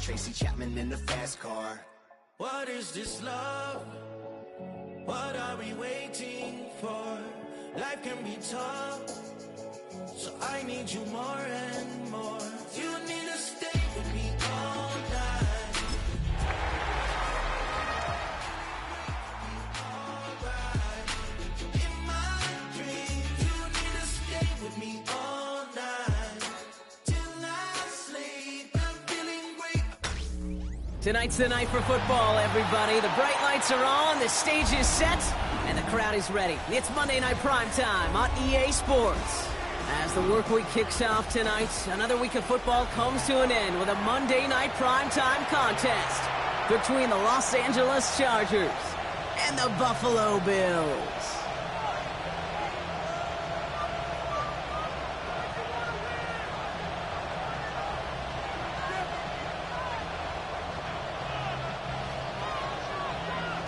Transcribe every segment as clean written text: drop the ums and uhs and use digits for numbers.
Tracy Chapman in the fast car. What is this love? What are we waiting for? Life can be tough, so I need you more and more. You need to stay with me all night. Alright. In my dreams, you need to stay with me all night. Till I sleep, I'm feeling great. Tonight's the night for football, everybody. The bright lights are on, the stage is set, and the crowd is ready. It's Monday Night Primetime on EA Sports. As the work week kicks off tonight, another week of football comes to an end with a Monday Night Primetime contest between the Los Angeles Chargers and the Buffalo Bills.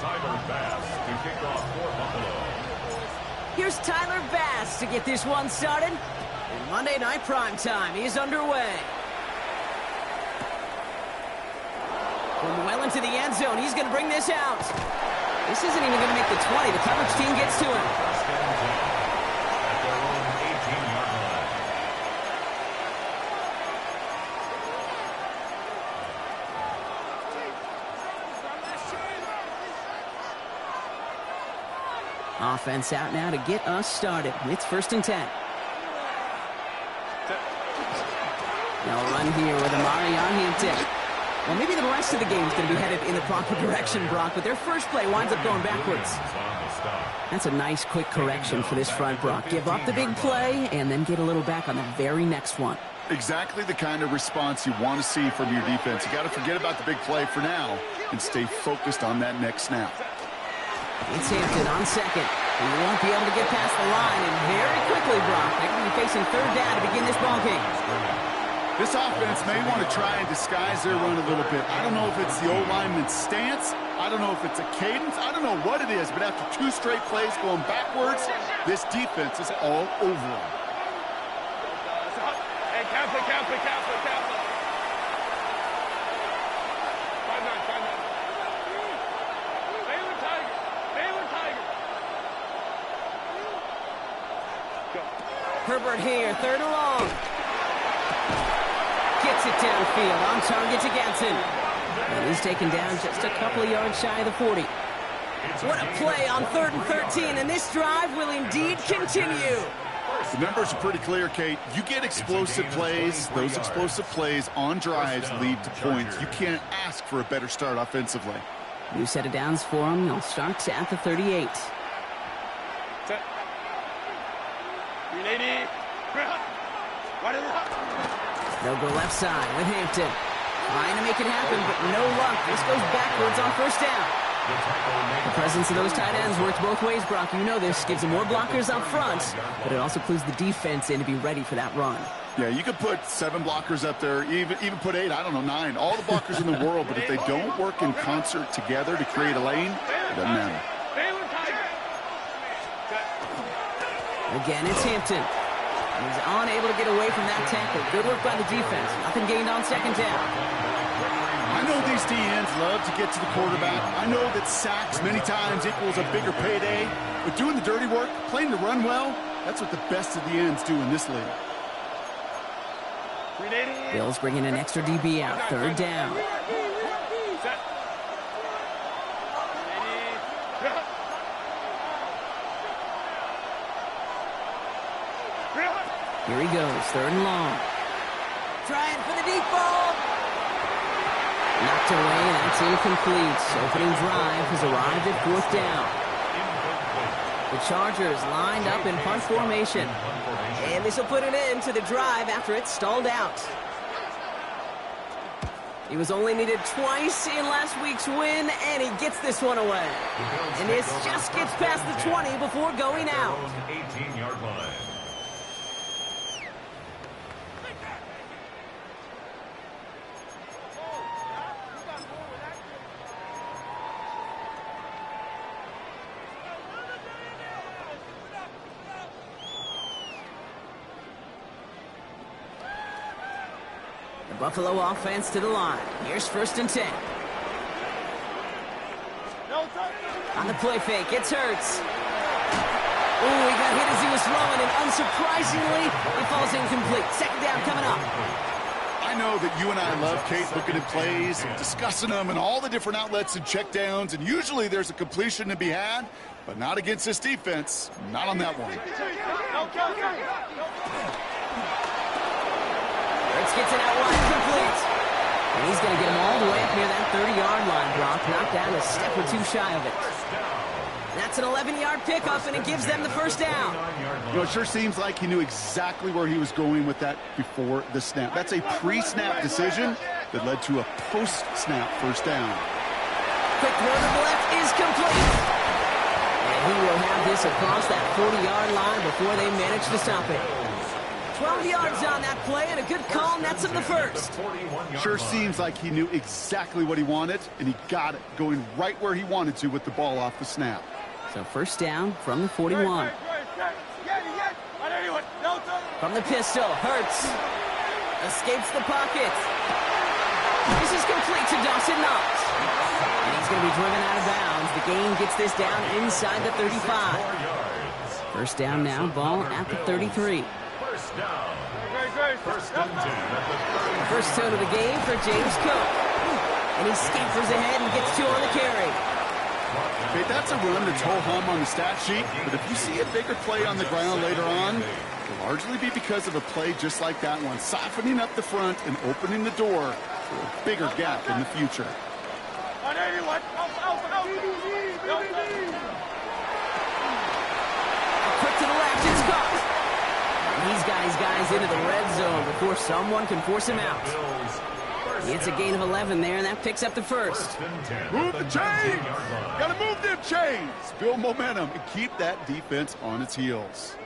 Tyler Bass to kick off for Buffalo. Here's Tyler Bass to get this one started. And Monday Night Primetime is underway. From well into the end zone, he's going to bring this out. This isn't even going to make the 20. The coverage team gets to him. First and 10 at their own 18-yard line. Offense out now to get us started. It's 1st and 10. They'll run here with Amari on Hampton. Well, maybe the rest of the game is going to be headed in the proper direction, Brock, but their first play winds up going backwards. That's a nice, quick correction for this front, Brock. Give up the big play and then get a little back on the very next one. Exactly the kind of response you want to see from your defense. You got to forget about the big play for now and stay focused on that next snap. It's Hampton on second. He won't be able to get past the line, and very quickly, Brock, they're going to be facing third down to begin this ballgame. This offense may want to try and disguise their run a little bit. I don't know if it's the O-lineman's stance. I don't know if it's a cadence. I don't know what it is, but after 2 straight plays going backwards, this defense is all over them. Hey, Kaplan. 5-9. Baylor Tiger. Go. Herbert here, 3rd and long. Gets it downfield, on target to Gatson. And he's taken down just a couple of yards shy of the 40. What a play on 3rd and 13, and this drive will indeed continue. The numbers are pretty clear, Kate. You get explosive plays. Those explosive plays on drives lead to points. You can't ask for a better start offensively. New set of downs for him. He'll start at the 38. Set. 380. Right in the They'll go left side with Hampton. Trying to make it happen, but no luck. This goes backwards on 1st down. The presence of those tight ends works both ways, Brock. You know this. Gives them more blockers up front, but it also clues the defense in to be ready for that run. Yeah, you could put 7 blockers up there, even put 8, I don't know, 9. All the blockers in the world, but if they don't work in concert together to create a lane, it doesn't matter. Again, it's Hampton. He's unable to get away from that tackle. Good work by the defense. Nothing gained on 2nd down. I know these DNs love to get to the quarterback. I know that sacks many times equals a bigger payday. But doing the dirty work, playing the run well, that's what the best of the ends do in this league. Bills bringing an extra DB out. 3rd down. Here he goes, 3rd and long. Trying for the deep ball. Knocked away, that's incomplete. Opening drive has arrived at 4th down. The Chargers lined up in punt formation. And this will put an end to the drive after it stalled out. He was only needed twice in last week's win, and he gets this one away. And this just gets past the 20 before going out. 18-yard line. Buffalo offense to the line. Here's 1st and 10. On the play fake, it's Hurts. Ooh, he got hit as he was throwing, and unsurprisingly, it falls incomplete. 2nd down coming up. I know that you and I love, Kate, looking at plays and discussing them and all the different outlets and checkdowns, and usually there's a completion to be had, but not against this defense. Not on that one. Hurts gets it out wide, complete. And he's going to get him all the way up near that 30-yard line, Brock. Knocked down a step or two shy of it. That's an 11-yard pickup, and it gives them the 1st down. You know, it sure seems like he knew exactly where he was going with that before the snap. That's a pre-snap decision that led to a post-snap 1st down. Quick throw to the left is complete. And he will have this across that 40-yard line before they manage to stop it. 12 yards on that play, and a good call nets him the 1st. Sure seems like he knew exactly what he wanted, and he got it, going right where he wanted to with the ball off the snap. So 1st down from the 41. From the pistol, Hurts escapes the pocket. This is complete to Dawson Knox. And he's going to be driven out of bounds. The gain gets this down inside the 35. 1st down now, ball at the 33. 1st down. 1st and 10 at the 30. First tone of the game for James Cook. And he scampers ahead and gets 2 on the carry. Okay, that's a run that's ho-hum on the stat sheet, but if you see a bigger play on the ground later on, it'll largely be because of a play just like that one, softening up the front and opening the door for a bigger gap in the future. Quick to the left, it's caught. He's got his guys into the red zone before someone can force him out. It's a gain of 11 there, and that picks up the 1st. Move the chains! Gotta move them chains! Build momentum and keep that defense on its heels.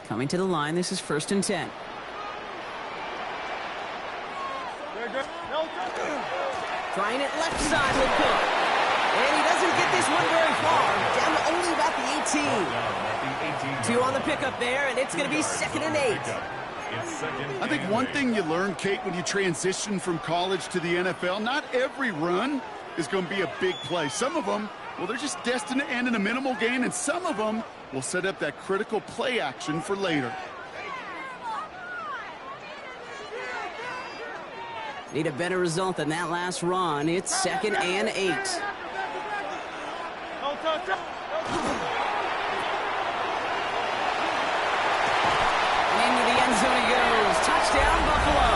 Coming to the line, this is 1st and 10. Trying it left side with Cook. And he doesn't get this one very far. Down to only about the 18. 2 on the pickup there, and it's going to be 2nd and 8. I think one thing you learn, Kate, when you transition from college to the NFL, not every run is going to be a big play. Some of them, well, they're just destined to end in a minimal gain, and some of them will set up that critical play action for later. Need a better result than that last run. It's 2nd and 8. Into the end zone he goes. Touchdown, Buffalo.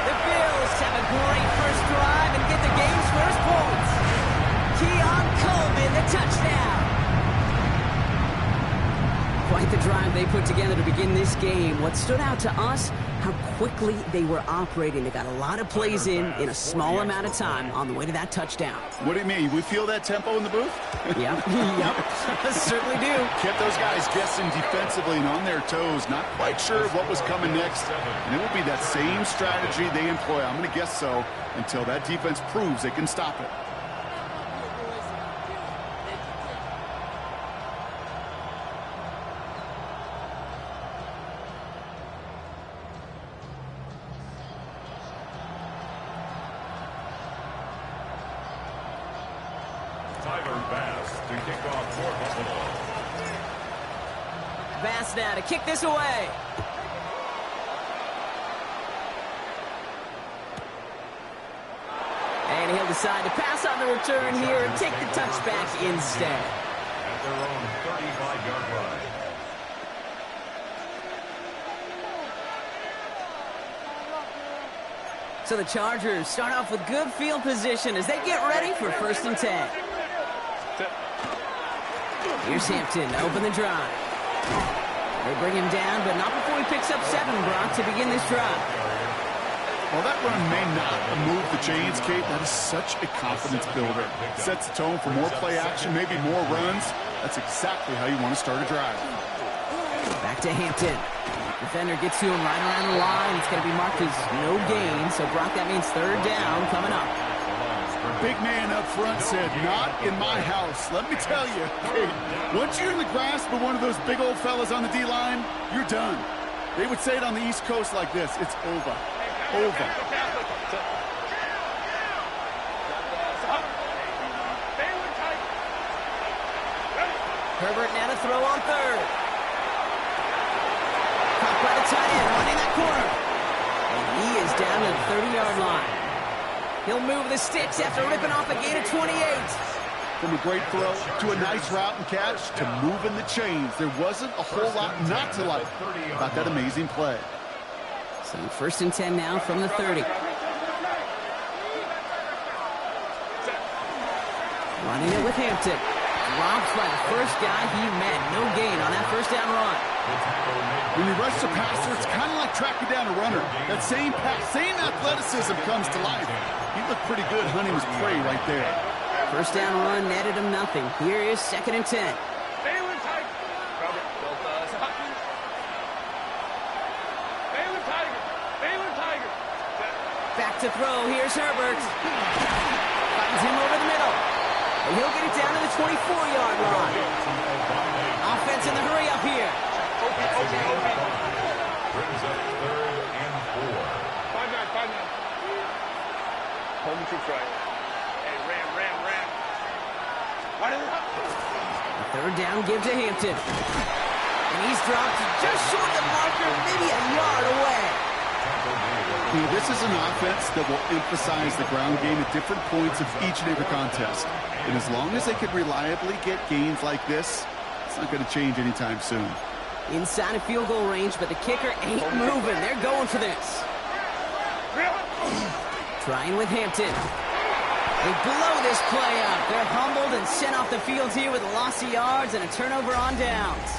The Bills have a great first drive and get the game's first points. Keon Coleman, the touchdown. Quite the drive they put together to begin this game. What stood out to us, how quickly they were operating. They got a lot of plays in a small amount of time on the way to that touchdown. What do you mean? We feel that tempo in the booth? Yep, certainly do. Kept those guys guessing defensively and on their toes, not quite sure what was coming next. And it will be that same strategy they employ, I'm going to guess so, until that defense proves they can stop it. Bass now to kick this away. And he'll decide to pass on the return here and take the touchback instead. At their own 35-yard line. So the Chargers start off with good field position as they get ready for 1st and 10. Here's Hampton to open the drive. They bring him down, but not before he picks up 7, Brock, to begin this drive. Well, that run may not move the chains, Kate. That is such a confidence builder. Sets the tone for more play action, maybe more runs. That's exactly how you want to start a drive. Back to Hampton. Defender gets to him right around the line. It's going to be marked as no gain. So, Brock, that means 3rd down coming up. Big man up front said, not in my house. Let me tell you, Kate, once you're in the grasp of one of those big old fellas on the D-line, you're done. They would say it on the East Coast like this. It's over. Over. Herbert now to throw on third. Caught by the tight end, running that corner. And he is down to the 30-yard line. He'll move the sticks after ripping off a gain of 28. From a great throw to a nice route and catch to moving the chains. There wasn't a whole lot not to like about that amazing play. So 1st and 10 now from the 30. Running it with Hampton. Drops by the first guy he met. No gain on that first down run. When you rush the passer, it's kind of like tracking down a runner. That same pass, same athleticism comes to life. He looked pretty good hunting his prey right there. First down run netted him nothing. Here is 2nd and 10. Back to throw. Here's Herbert. Finds him over the middle. And he'll get it down to the 24-yard line. Offense in the hurry up here. Brings up 3rd and 4. 5-9. Home troops right. Hey, ram. A 3rd down give to Hampton. And he's dropped just short of the marker, maybe a yard away. This is an offense that will emphasize the ground game at different points of each and every contest. And as long as they can reliably get gains like this, it's not going to change anytime soon. Inside of field goal range, but the kicker ain't moving. They're going for this. Trying with Hampton. They blow this play up. They're humbled and sent off the field here with a loss of yards and a turnover on downs.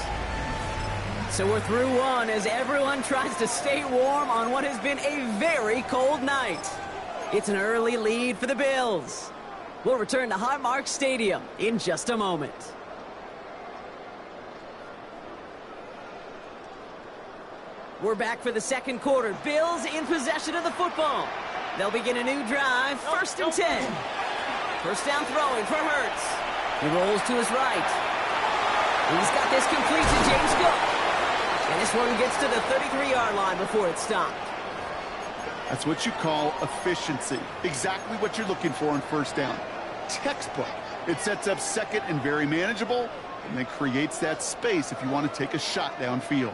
So we're through one as everyone tries to stay warm on what has been a very cold night. It's an early lead for the Bills. We'll return to Highmark Stadium in just a moment. We're back for the 2nd quarter. Bills in possession of the football. They'll begin a new drive, 1st and 10. First down throwing for Hurts. He rolls to his right. He's got this complete to James Cook. And this one gets to the 33-yard line before it's stopped. That's what you call efficiency. Exactly what you're looking for on 1st down. Textbook. It sets up 2nd and very manageable, and then creates that space if you want to take a shot downfield.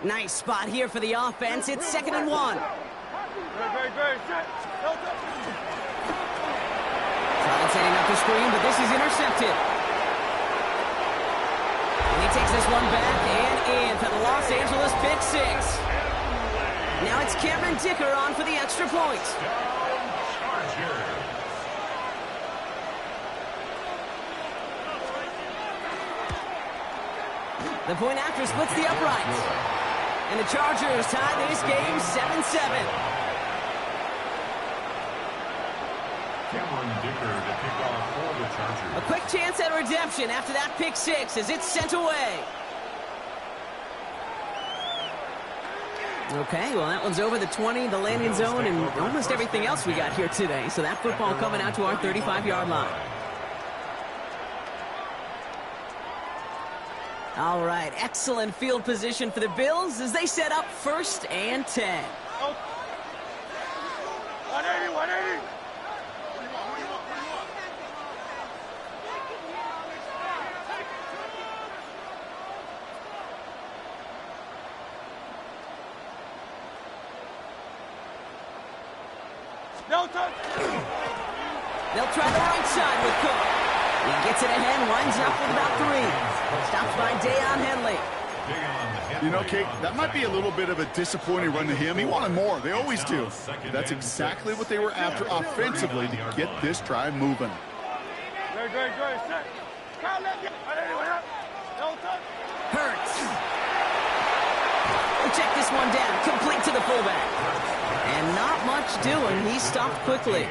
Nice spot here for the offense. It's 2nd and 1. Tried setting up the screen, but this is intercepted. And he takes this one back and in for the Los Angeles pick 6. Now it's Cameron Dicker on for the extra point. The point after splits the uprights. And the Chargers tie this game 7-7. Cameron Dicker to kick off for the Chargers. A quick chance at redemption after that pick 6 as it's sent away. Okay, well, that one's over the 20, the landing zone, and almost everything else we got here today. So that football coming out to our 35-yard line. All right, excellent field position for the Bills as they set up 1st and 10. 180. No touch. They'll try the right side with Cook. He gets it ahead, winds up with about 3. Stopped by Deion Henley. You know, Kate, that might be a little bit of a disappointing run to him. He wanted more. They always do. That's exactly what they were after offensively to get this drive moving. Hurts. We'll check this one down. Complete to the fullback. And not much doing. He stopped quickly. I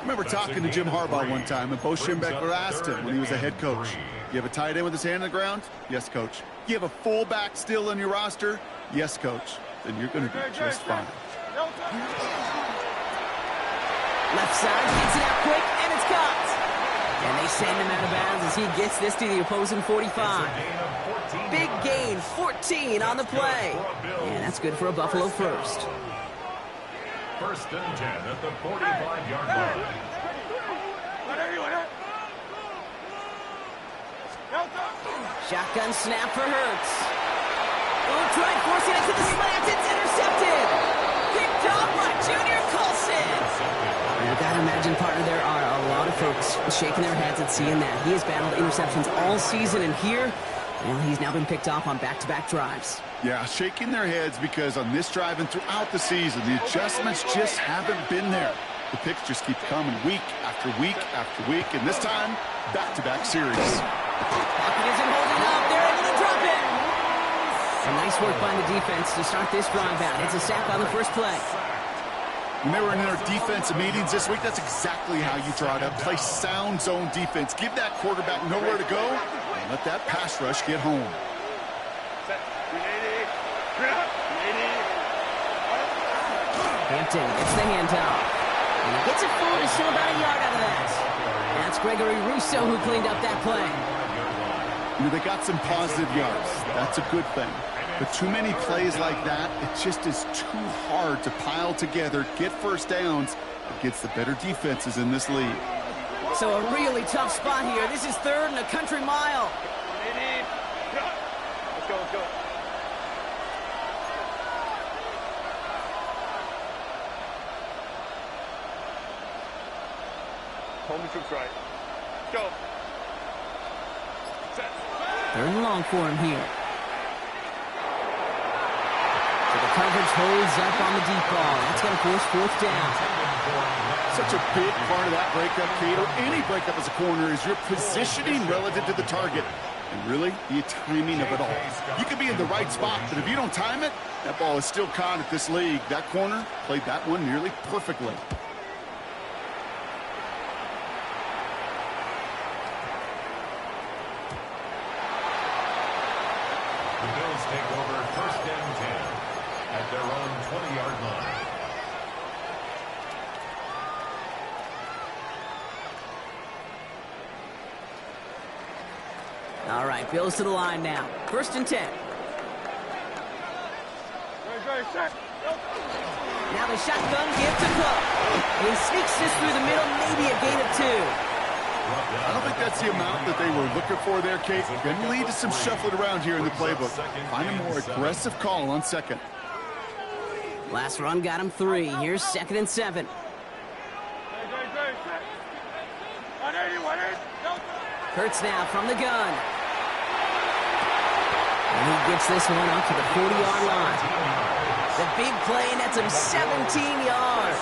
remember talking to Jim Harbaugh one time, and Bo Schembechler asked him when he was a head coach, you have a tight end with his hand on the ground? Yes, coach. You have a fullback still on your roster? Yes, coach. Then you're going to be just fine. Left side, gets it out quick, and it's caught. And they send him out of bounds as he gets this to the opposing 45. Big gain, 14 on the play. And that's good for a Buffalo first. First and 10 at the 45-yard line. Shotgun snap for Hurts. Oh, trying forcing it to the slant. It's intercepted. Picked off by Junior Colson. You gotta imagine, partner, there are a lot of folks shaking their heads at seeing that. He has battled interceptions all season, and here, well, he's now been picked off on back-to-back drives. Yeah, shaking their heads because on this drive and throughout the season, the adjustments just haven't been there. The picks just keep coming week after week after week, and this time, back-to-back series. Pocket isn't holding up. They're able to drop it. Some nice work by the defense to start this drive out. It's a sack on the first play. When they were in their defensive meetings this week, that's exactly how you draw it up. Play sound zone defense. Give that quarterback nowhere to go, and let that pass rush get home. Hampton gets the handoff. And he gets it forward to still about a yard out of that. That's Gregory Rousseau who cleaned up that play. You know, they got some positive yards. That's a good thing. But too many plays like that, it just is too hard to pile together, get first downs against the better defenses in this league. So a really tough spot here. This is third and a country mile. Let's go, let's go. Home troops right. Go. Set. Third and long for him here. So the coverage holds up on the deep ball. That's going to force fourth down. Such a big part of that breakup, Kate, or any breakup as a corner, is your positioning relative to the target. And really, the timing of it all. You can be in the right spot, but if you don't time it, that ball is still caught at this league. That corner played that one nearly perfectly. The Bills take over first and 10 at their own 20-yard line. All right, Bills to the line now. First and 10. Now the shotgun give to Cook. He sneaks this through the middle, maybe a gain of 2. I don't think that's the amount that they were looking for there, Kate. Going to lead to some shuffling around here in the playbook. Find a more aggressive call on second. Last run got him 3. Here's second and 7. Hurts now from the gun. And he gets this one up to the 40-yard line. The big play nets him 17 yards.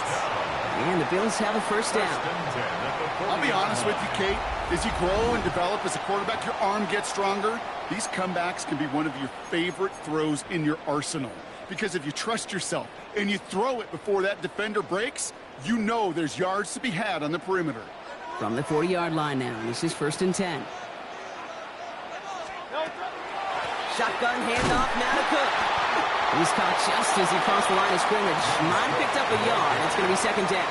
And the Bills have a first down. I'll be honest with you, Kate. As you grow and develop as a quarterback, your arm gets stronger. These comebacks can be one of your favorite throws in your arsenal. Because if you trust yourself and you throw it before that defender breaks, you know there's yards to be had on the perimeter. From the 40-yard line now, this is first and 10. Shotgun handoff now to Cook. He's caught just as he crossed the line of scrimmage. Might have picked up a yard. It's going to be second down.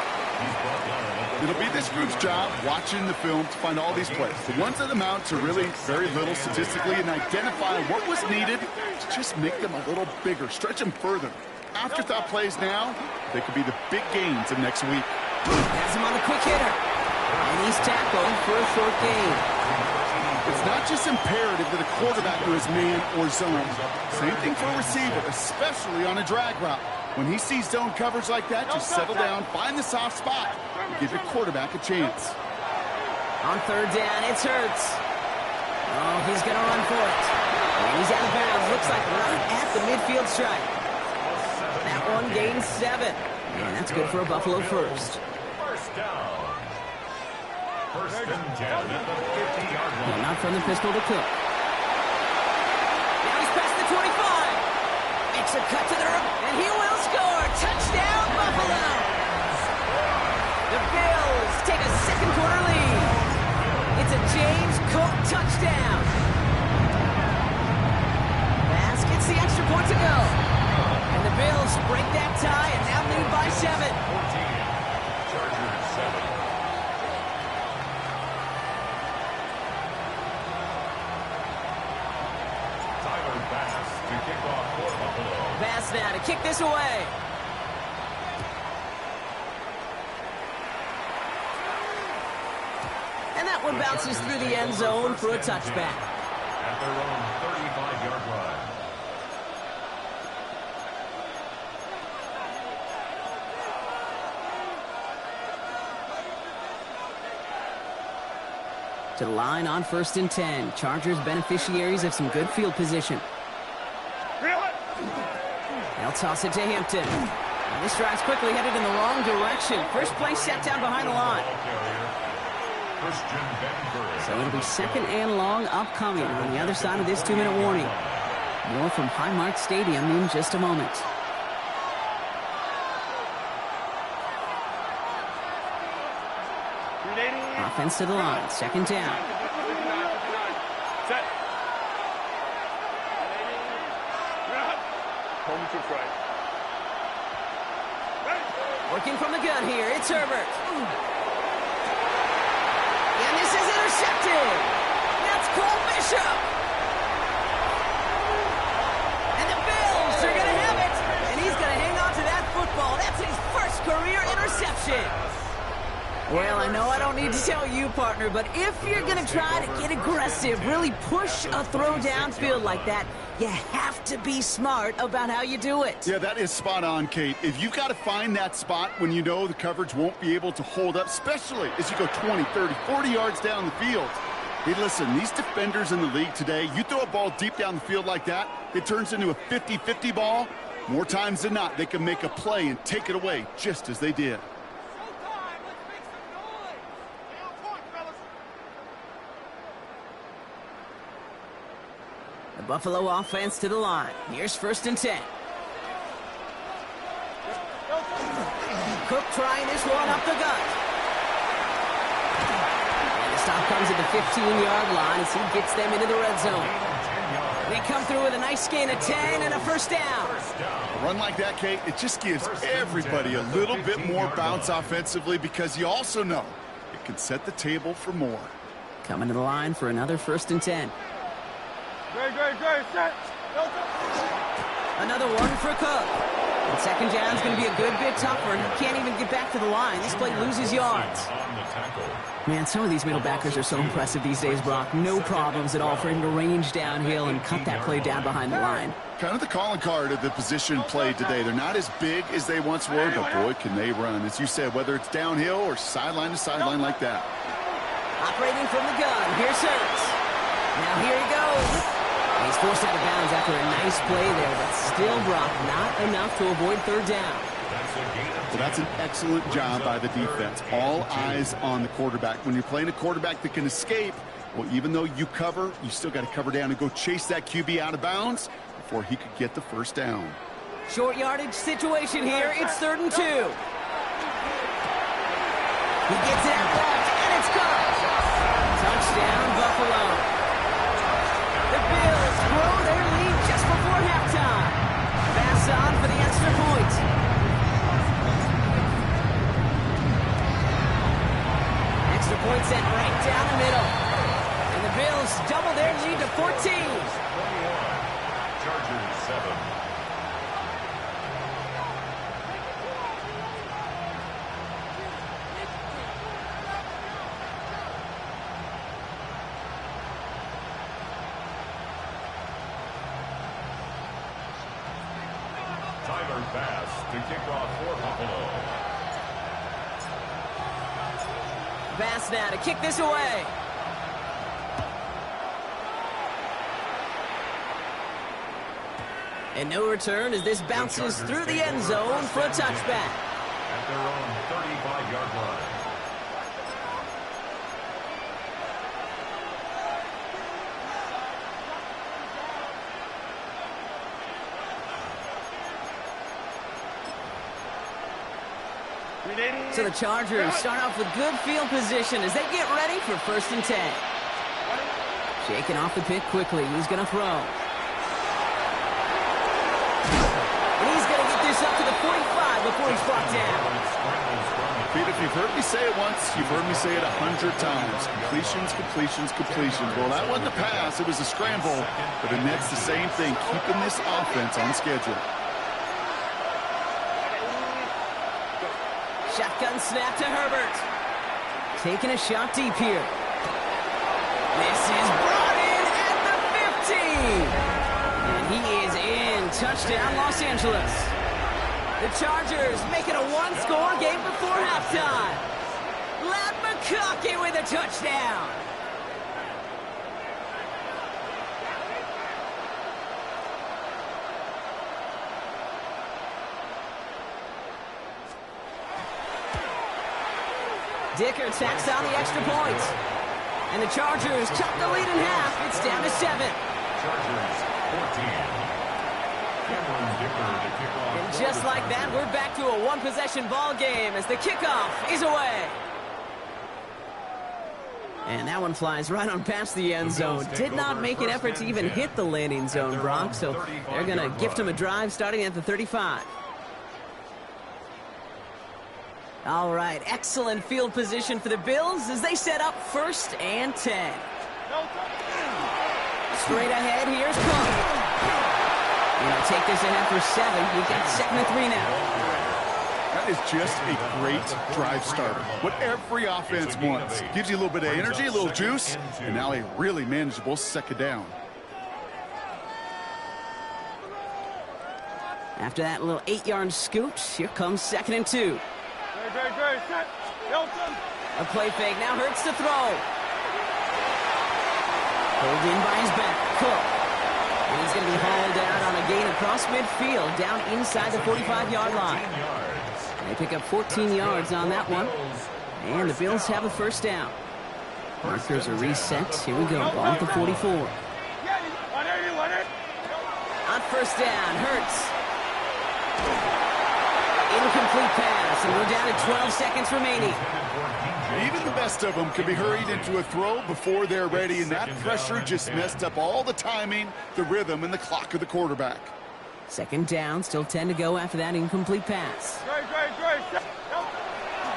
It'll be this group's job watching the film to find all these plays. The ones that amount to really very little statistically and identify what was needed to just make them a little bigger, stretch them further. Afterthought plays now, they could be the big gains of next week. Has him on the quick hitter. And he's tackled for a short gain. It's not just imperative that a quarterback knows man or zone. Same thing for a receiver, especially on a drag route. When he sees zone coverage like that, just settle down, find the soft spot, and give your quarterback a chance. On third down, it's Hurts. Oh, he's going to run for it. And he's out of bounds. Looks like right at the midfield stripe. That one gains 7. And that's good for a Buffalo first. First down. First and 10 at the 50-yard line. Not from the pistol to Cook. Now he's past the 25. Makes a cut to the rim, and he will score. Touchdown, Buffalo. The Bills take a second quarter lead. It's a James Cook touchdown. Pass gets the extra point to go. And the Bills break that tie and now lead by 7. Chargers kick this away. And that one bounces through the end zone for a touchback. At their own 35-yard line. To the line on 1st and 10. Chargers beneficiaries of some good field position. They'll toss it to Hampton. And this drive's quickly headed in the wrong direction. First play set down behind the line. So it'll be 2nd and long upcoming on the other side of this 2-minute warning. More from Highmark Stadium in just a moment. Offense to the line, 2nd down. Set. Home to right. Working from the gun here, it's Herbert. And this is intercepted. That's Cole Bishop. And the Bills are going to have it. And he's going to hang on to that football. That's his first career interception. Well, I know I don't need to tell you, partner, but if you're going to try to get aggressive, really push a throw downfield like that, you have to be smart about how you do it. Yeah, that is spot on, Kate. If you've got to find that spot when you know the coverage won't be able to hold up, especially as you go 20, 30, 40 yards down the field. Hey, listen, these defenders in the league today, you throw a ball deep down the field like that, it turns into a 50-50 ball. More times than not, they can make a play and take it away just as they did. The Buffalo offense to the line. Here's 1st and 10. Cook trying this one up the gut. And the stop comes at the 15-yard line as he gets them into the red zone. They come through with a nice gain of 10 and a 1st down. A run like that, Kate, it just gives everybody a little bit more bounce offensively because you also know it can set the table for more. Coming to the line for another 1st and 10. Great, set. Another one for Cook. And 2nd down's going to be a good bit tougher. He can't even get back to the line. This play loses yards. Man, some of these middle backers are so impressive these days, Brock. No problems at all for him to range downhill and cut that play down behind the line. Kind of the calling card of the position played today. They're not as big as they once were, but boy, can they run. As you said, whether it's downhill or sideline to sideline like that. Operating from the gun. Here's Hurts. Now here he goes. He's forced out of bounds after a nice play there, but still, Brock, not enough to avoid 3rd down. Well, that's an excellent job by the defense. All eyes on the quarterback. When you're playing a quarterback that can escape, well, even though you cover, you still got to cover down and go chase that QB out of bounds before he could get the 1st down. Short yardage situation here. It's 3rd and 2. He gets it out left, and it's caught. Touchdown, Buffalo. The Bills grow their lead just before halftime. Pass on for the extra point. Extra point sent right down the middle. And the Bills double their lead to 14. 21. Chargers 7. Tyler Bass to kick off for Buffalo. Bass now to kick this away. And no return as this bounces through the end zone for a touchback. At their own 35-yard line. So the Chargers start off with good field position as they get ready for 1st and 10. Shaking off the pick quickly. He's going to throw. And he's going to get this up to the 45 before he's brought down. Pete, if you've heard me say it once, you've heard me say it 100 times. Completions, completions, completions. Well, that wasn't a pass. It was a scramble. But the Nets, the same thing, keeping this offense on schedule. Shotgun snap to Herbert. Taking a shot deep here. This is brought in at the 50. And he is in. Touchdown, Los Angeles. The Chargers make it a one-score game before halftime. Ladd McConkey with a touchdown. Dicker tacks on the extra point. And the Chargers chop the lead in half. It's down to 7. Chargers 14. Cameron Dicker to kick off. And just like that, we're back to a one-possession ball game as the kickoff is away. And that one flies right on past the end zone. Did not make an effort to even hit the landing zone, Brock. So they're going to gift him a drive starting at the 35. All right, excellent field position for the Bills as they set up 1st and 10. Straight ahead, here's Cook. Gonna take this ahead for 7. We've got 2nd and 3 now. That is just a great drive starter. What every offense wants. Gives you a little bit of energy, a little juice, and now a really manageable 2nd down. After that little 8-yard scoot, here comes 2nd and 2. Great, set. Hilton. A play fake, now Hurts to throw. Pulled in by his back, Cook. And he's going to be hauled out on a gain across midfield, down inside the 45-yard line. They pick up 14 yards on that one. And the Bills have a 1st down. Markers are reset. Here we go, ball at the 44. On 1st down, Hurts. Incomplete pass, and we're down to 12 seconds remaining. Even the best of them can be hurried into a throw before they're ready, and that pressure just messed up all the timing, the rhythm, and the clock of the quarterback. 2nd down, still 10 to go after that incomplete pass. Great.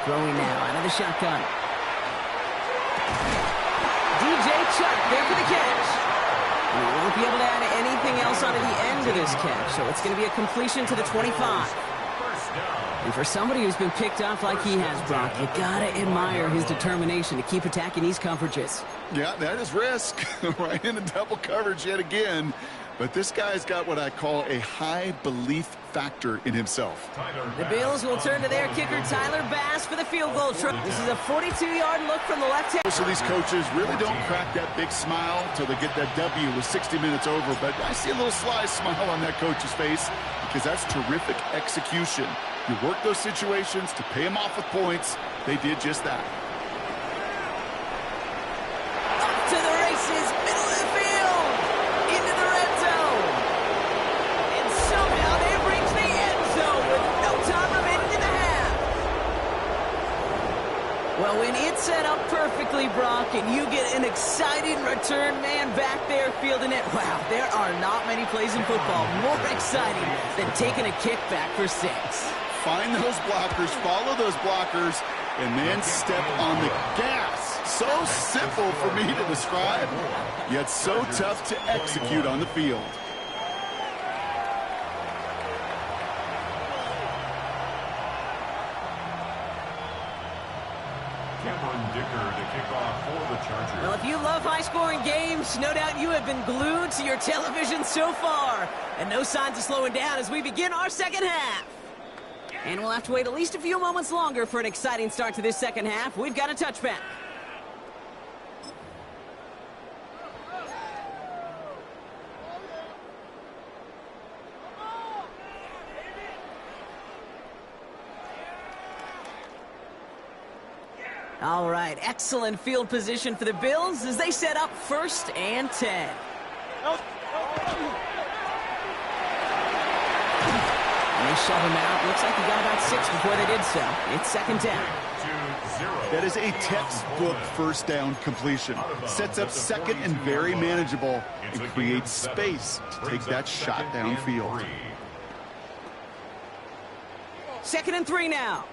Throwing now out of the shotgun. DJ Chuck there for the catch. And he won't be able to add anything else onto the end of this catch, so it's going to be a completion to the 25. And for somebody who's been picked off like he has, Brock, you gotta admire his determination to keep attacking these coverages. Yeah, that is risk. Right into double coverage yet again. But this guy's got what I call a high belief factor in himself. The Bills will turn to their kicker, Tyler Bass, for the field goal try. This is a 42-yard look from the left hand. Most of these coaches really don't crack that big smile until they get that W with 60 minutes over. But I see a little sly smile on that coach's face because that's terrific execution. You work those situations to pay them off with points. They did just that. Up to the races, middle of the field, into the red zone. And somehow they reach the end zone with no time remaining in the half. Well, when it's set up perfectly, Brock, and you get an exciting return man back there fielding it, wow, there are not many plays in football more exciting than taking a kick back for 6. Find those blockers, follow those blockers, and then step on the gas. So simple for me to describe, yet so tough to execute on the field. Cameron Dicker to kick off for the Chargers. Well, if you love high-scoring games, no doubt you have been glued to your television so far. And no signs of slowing down as we begin our 2nd half. And we'll have to wait at least a few moments longer for an exciting start to this 2nd half. We've got a touchback. All right, excellent field position for the Bills as they set up 1st and 10. And they shove him out. Looks like he got about 6 before they did so. It's 2nd down. That is a textbook 1st down completion. Sets up 2nd and very manageable and creates space to take that shot downfield. 2nd and 3 now.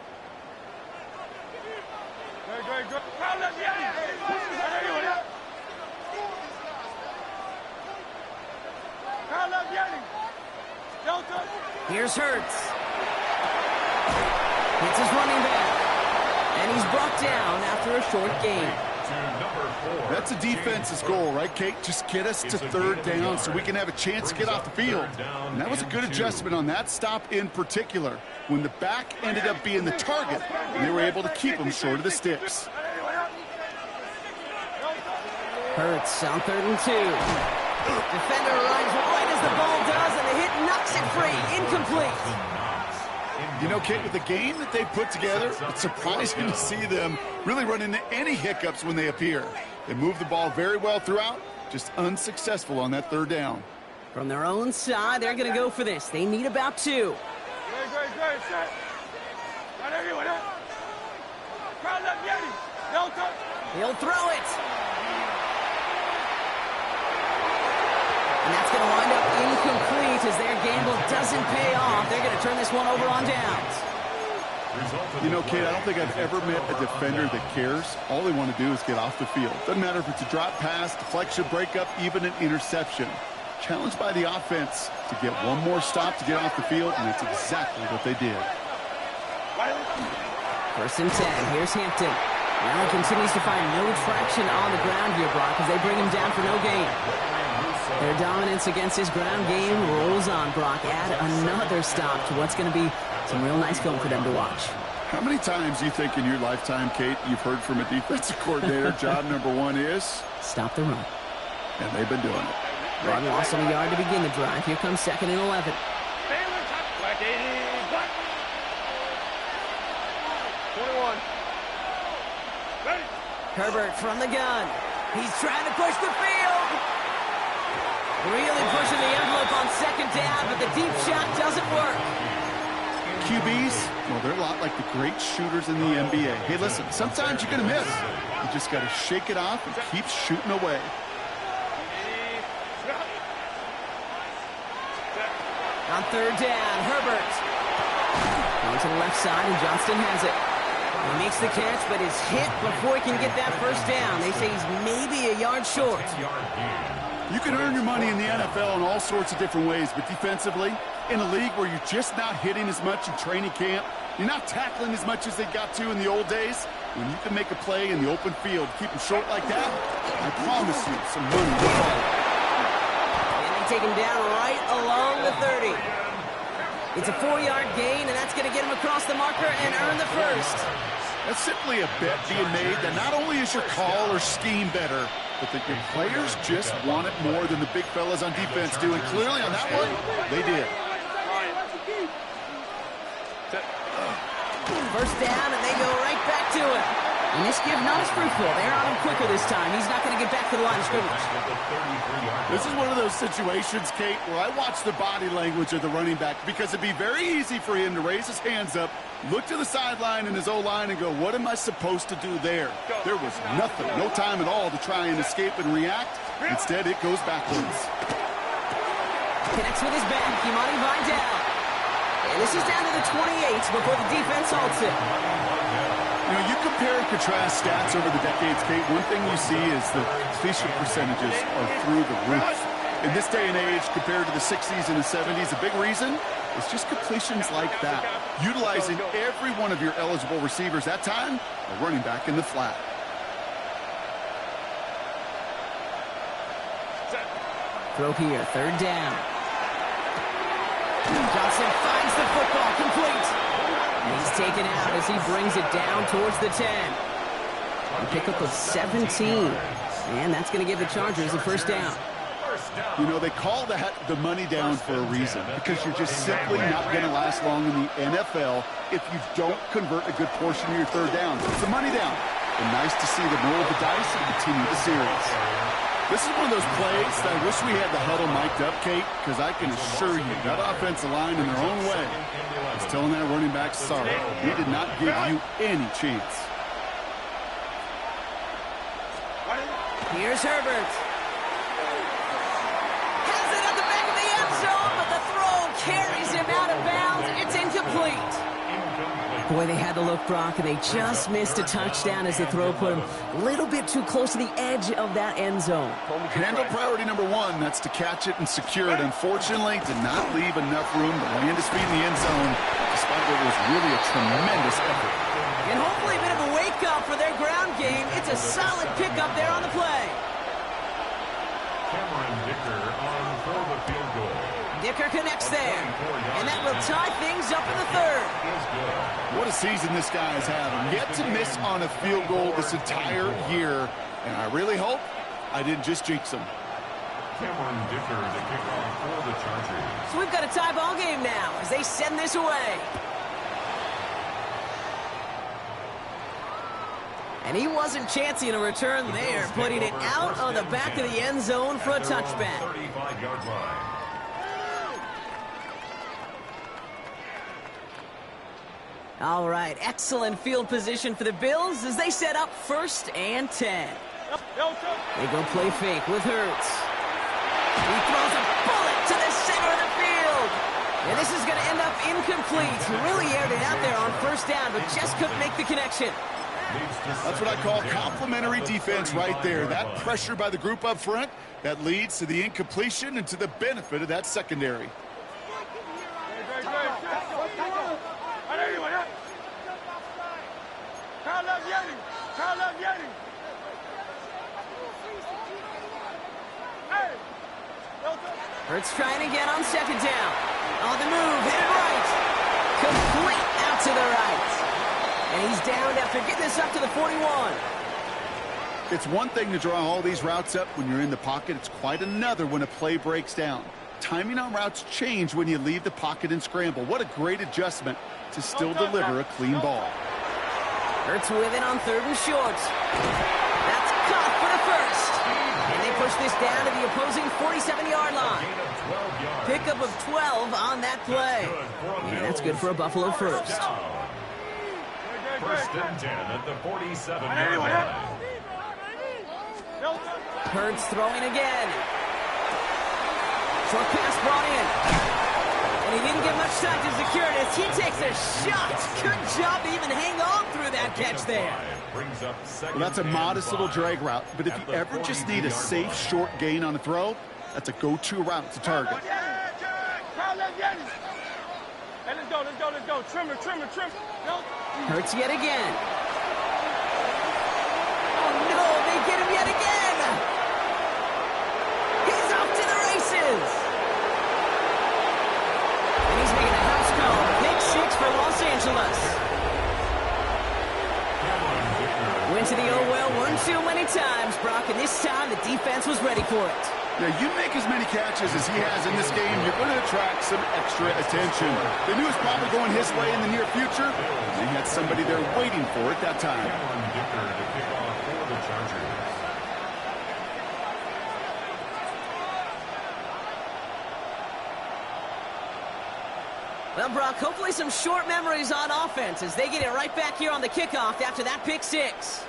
Great. Here's Hurts. It's his running back. brought down after a short gain. That's a defense's goal, right, Kate? Just get us to third down so we can have a chance to get off the field. And that was a good adjustment on that stop in particular, when the back ended up being the target, and they were able to keep him short of the sticks. Hurts on 3rd and 2. Defender arrives right as the ball does, and the hit knocks it free. Incomplete. You know, Kate, with the game that they put together, it's surprising to see them really run into any hiccups when they appear. They move the ball very well throughout, just unsuccessful on that 3rd down. From their own side, they're going to go for this. They need about 2. He'll throw it. And that's going to wind up incomplete as their gamble doesn't pay off. They're going to turn this one over on downs. You know, Kate, I don't think I've ever met a defender that cares. All they want to do is get off the field. Doesn't matter if it's a drop pass, deflection, breakup, even an interception. Challenged by the offense to get one more stop to get off the field, and that's exactly what they did. 1st and 10. Here's Hampton. Now he continues to find no traction on the ground here, Brock, as they bring him down for no gain. Their dominance against his ground game rolls on, Brock. Add another stop to what's going to be some real nice film for them to watch. How many times do you think in your lifetime, Kate, you've heard from a defensive coordinator, job number 1 is? Stop the run. And they've been doing it. Run loss on a yard to begin the drive. Here comes 2nd and 11. 21. Ready. Herbert from the gun. He's trying to push the field. Really pushing the envelope on 2nd down, but the deep shot doesn't work. QBs, well, they're a lot like the great shooters in the NBA. Hey, listen, sometimes you're going to miss. You just got to shake it off and keep shooting away. On 3rd down, Herbert. Going to the left side, and Johnston has it. He makes the catch, but is hit before he can get that 1st down. They say he's maybe a yard short. You can earn your money in the NFL in all sorts of different ways, but defensively, in a league where you're just not hitting as much in training camp, you're not tackling as much as they got to in the old days, when you can make a play in the open field, keep them short like that, I promise you some money will follow. And they take him down right along the 30. It's a 4-yard gain, and that's going to get him across the marker and earn the 1st. That's simply a bet being made that not only is your call or scheme better, but that your players just want it more than the big fellas on defense do. And clearly on that one, they did. 1st down, and they go right back to it. And this give not as fruitful. They're on him quicker this time. He's not going to get back to the line of scrimmage. This is one of those situations, Kate, where I watch the body language of the running back, because it'd be very easy for him to raise his hands up, look to the sideline in his O-line and go, what am I supposed to do there? There was nothing, no time at all to try and escape and react. Instead, it goes backwards. Connects with his back, Imani Vidal. And this is down to the 28 before the defense halts it. You know, you compare and contrast stats over the decades, Kate. One thing you see is the completion percentages are through the roof. In this day and age, compared to the 60s and the 70s, a big reason is just completions like that. Utilizing every one of your eligible receivers that time, a running back in the flat. Throw here, 3rd down. Johnson finds the football, complete. And he's taken out as he brings it down towards the 10. A pickup of 17. And that's going to give the Chargers a 1st down. You know, they call that the money down for a reason, because you're just simply not going to last long in the NFL if you don't convert a good portion of your 3rd down. It's a money down. And nice to see them roll the dice and continue the series. This is one of those plays that I wish we had the huddle mic'd up, Kate, because I can assure you that offensive line in their own way is telling that running back, sorry, we did not give you any chance. Here's Herbert. Has it at the back of the end zone, but the throw carries him out of bounds. It's incomplete. Boy, they had the look, Brock, and they just missed a touchdown as the throw put them a little bit too close to the edge of that end zone. Handle priority number one, that's to catch it and secure it. Unfortunately, did not leave enough room to land his feet in the end zone, despite what was really a tremendous effort. And hopefully a bit of a wake-up for their ground game. It's a solid pickup there on the play. Cameron Dicker on for the field goal. Dicker connects there, and that will tie things up in the third. What a season this guy is having. Yet to miss on a field goal this entire year, and I really hope I didn't just jinx him. Cameron Dicker to kick off for the Chargers. So we've got a tie ball game now as they send this away. And he wasn't chancing a return there, putting it out on the back of the end zone for a touchback. 35-yard line. All right, excellent field position for the Bills as they set up 1st and 10. They go play fake with Hurts. He throws a bullet to the center of the field. And this is going to end up incomplete. He really aired it out there on 1st down, but just couldn't make the connection. That's what I call complimentary defense right there. That pressure by the group up front, that leads to the incompletion and to the benefit of that secondary. Hurts trying again on 2nd down. On the move, hit right. Complete out to the right. And he's down after getting this up to the 41. It's one thing to draw all these routes up when you're in the pocket. It's quite another when a play breaks down. Timing on routes change when you leave the pocket and scramble. What a great adjustment to still deliver a clean ball. Hurts with it on 3rd and short. That's caught for the 1st. And they push this down to the opposing 47-yard line. Pickup of 12 on that play. And that's good for a Buffalo 1st. 1st and 10 at the 47-yard line. Hurts throwing again. Short pass brought in. And he didn't get much time to secure it as he takes a shot. Good job to even hang on through that catch there. Well, that's a modest little drag route, but if you ever just need a safe short gain on a throw, that's a go-to route to target. Hey, let's go. Trim. Hurts yet again. Oh, no, they get him yet again. He's off to the races. And he's making a house call. Pick 6 for Los Angeles. Went to the oh-well one too many times, Brock, and this time the defense was ready for it. Yeah, you make as many catches as he has in this game, you're going to attract some extra attention. They knew it was probably going his way in the near future. They had somebody there waiting for it that time. Cameron Dicker to kick off for the Chargers. Well, Brock, hopefully some short memories on offense as they get it right back here on the kickoff after that pick 6.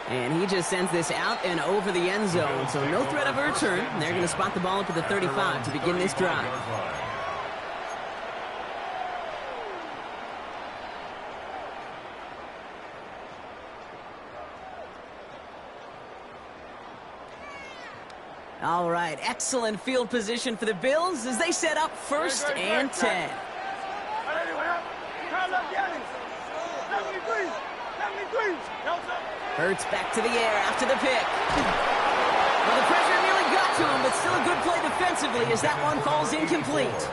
And he just sends this out and over the end zone, so no threat of a return. They're going to spot the ball up at the 35 to begin this drive. All right, excellent field position for the Bills as they set up 1st and 10. Hurts back to the air after the pick. Well, the pressure nearly got to him, but still a good play defensively as that one falls incomplete.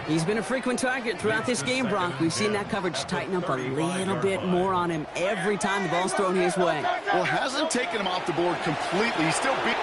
He's been a frequent target throughout this game, Brock. We've seen that coverage tighten up a little bit more on him every time the ball's thrown his way. Well, hasn't taken him off the board completely. He's still beat.